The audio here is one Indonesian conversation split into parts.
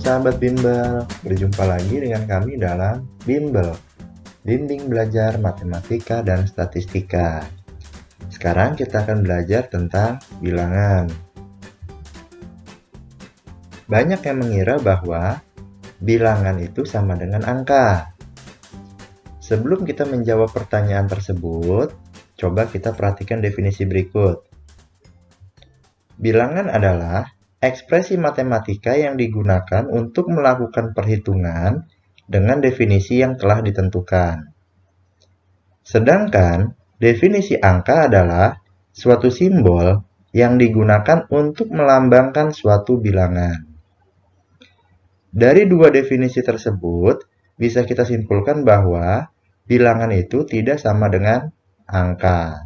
sahabat bimbel, berjumpa lagi dengan kami dalam Bimbel, Bimbing Belajar Matematika dan Statistika. Sekarang kita akan belajar tentang bilangan. Banyak yang mengira bahwa bilangan itu sama dengan angka. Sebelum kita menjawab pertanyaan tersebut, coba kita perhatikan definisi berikut. Bilangan adalah ekspresi matematika yang digunakan untuk melakukan perhitungan dengan definisi yang telah ditentukan. Sedangkan definisi angka adalah suatu simbol yang digunakan untuk melambangkan suatu bilangan. Dari dua definisi tersebut, bisa kita simpulkan bahwa bilangan itu tidak sama dengan angka.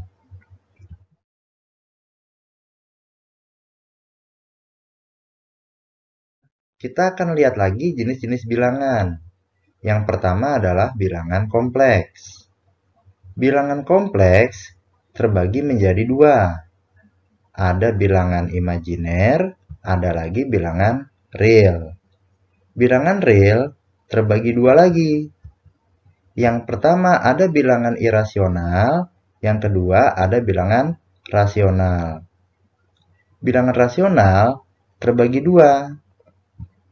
Kita akan lihat lagi jenis-jenis bilangan. Yang pertama adalah bilangan kompleks. Bilangan kompleks terbagi menjadi dua. Ada bilangan imajiner, ada lagi bilangan real. Bilangan real terbagi dua lagi. Yang pertama ada bilangan irasional, yang kedua ada bilangan rasional. Bilangan rasional terbagi dua.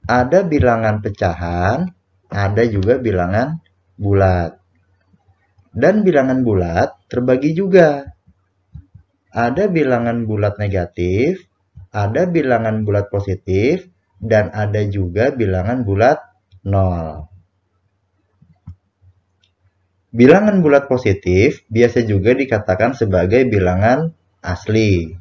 Ada bilangan pecahan, ada juga bilangan bulat. Dan bilangan bulat terbagi juga. Ada bilangan bulat negatif, ada bilangan bulat positif, dan ada juga bilangan bulat 0. Bilangan bulat positif biasa juga dikatakan sebagai bilangan asli.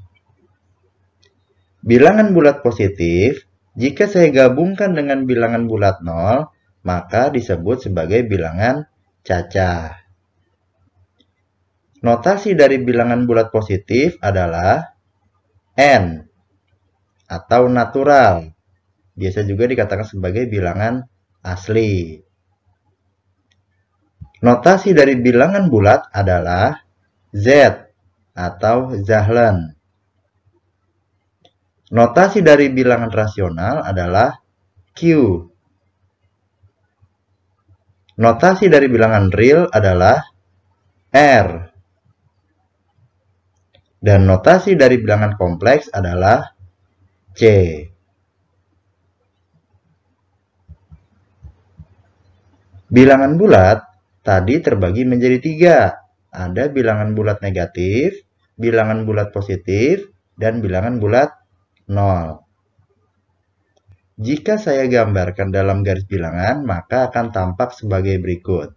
Bilangan bulat positif jika saya gabungkan dengan bilangan bulat 0, maka disebut sebagai bilangan cacah. Notasi dari bilangan bulat positif adalah N atau natural. Biasa juga dikatakan sebagai bilangan asli. Notasi dari bilangan bulat adalah Z atau Zahlen. Notasi dari bilangan rasional adalah Q. Notasi dari bilangan real adalah R. Dan notasi dari bilangan kompleks adalah C. Bilangan bulat tadi terbagi menjadi tiga. Ada bilangan bulat negatif, bilangan bulat positif, dan bilangan bulat 0. Jika saya gambarkan dalam garis bilangan, maka akan tampak sebagai berikut.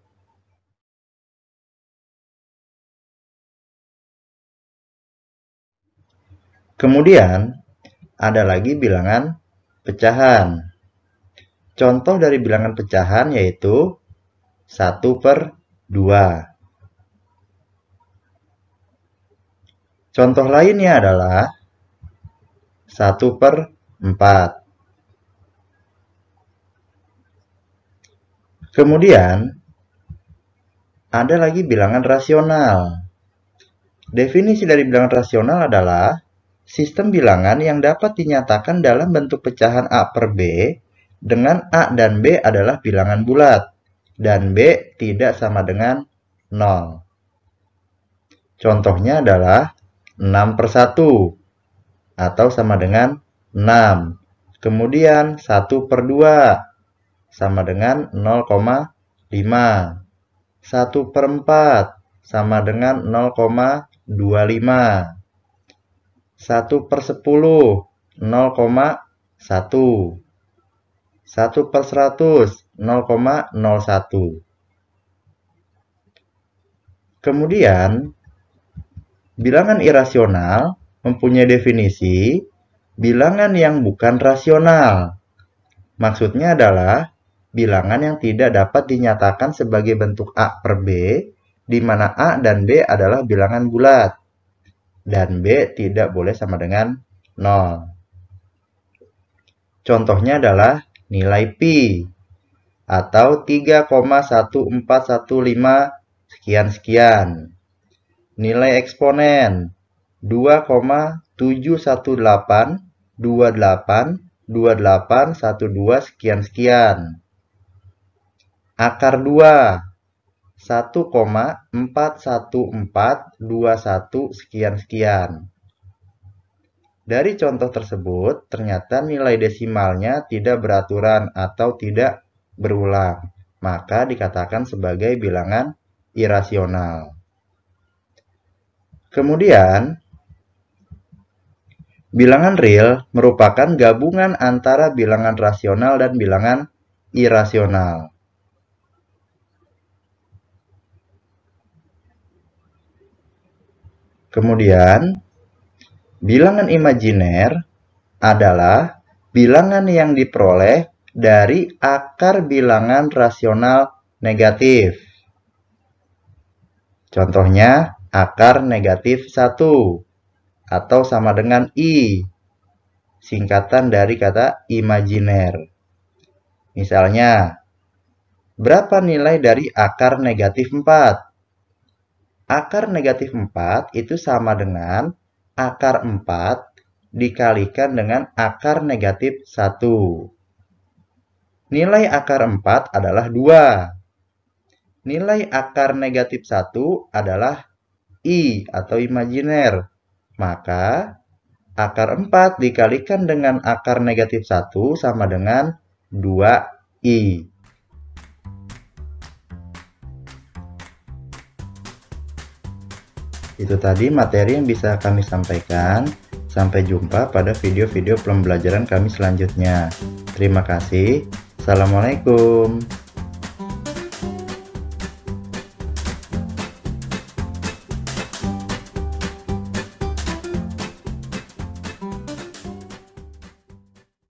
Kemudian, ada lagi bilangan pecahan. Contoh dari bilangan pecahan yaitu 1/2. Contoh lainnya adalah 1/4. Kemudian, ada lagi bilangan rasional. Definisi dari bilangan rasional adalah sistem bilangan yang dapat dinyatakan dalam bentuk pecahan A per B dengan A dan B adalah bilangan bulat dan B tidak sama dengan 0. Contohnya adalah 6/1 atau sama dengan 6. Kemudian 1/2 sama dengan 0,5. 1/4 sama dengan 0,25. 1/10 0,1. 1/100 0,01. Kemudian, bilangan irasional mempunyai definisi bilangan yang bukan rasional. Maksudnya adalah bilangan yang tidak dapat dinyatakan sebagai bentuk A per B, di mana A dan B adalah bilangan bulat, dan B tidak boleh sama dengan 0. Contohnya adalah nilai pi, atau 3,1415 sekian-sekian. Nilai eksponen 2,71828 2812 sekian-sekian. Akar 2, 1,41421 sekian-sekian. Dari contoh tersebut, ternyata nilai desimalnya tidak beraturan atau tidak berulang, maka dikatakan sebagai bilangan irasional. Kemudian, bilangan real merupakan gabungan antara bilangan rasional dan bilangan irasional. Kemudian, bilangan imajiner adalah bilangan yang diperoleh dari akar bilangan rasional negatif. Contohnya, akar negatif 1 atau sama dengan I, singkatan dari kata imajiner. Misalnya, berapa nilai dari akar negatif 4? Akar negatif 4 itu sama dengan akar 4 dikalikan dengan akar negatif 1. Nilai akar 4 adalah 2. Nilai akar negatif 1 adalah I atau imajiner. Maka, akar 4 dikalikan dengan akar negatif 1 sama dengan 2I. Itu tadi materi yang bisa kami sampaikan. Sampai jumpa pada video-video pembelajaran kami selanjutnya. Terima kasih. Assalamualaikum.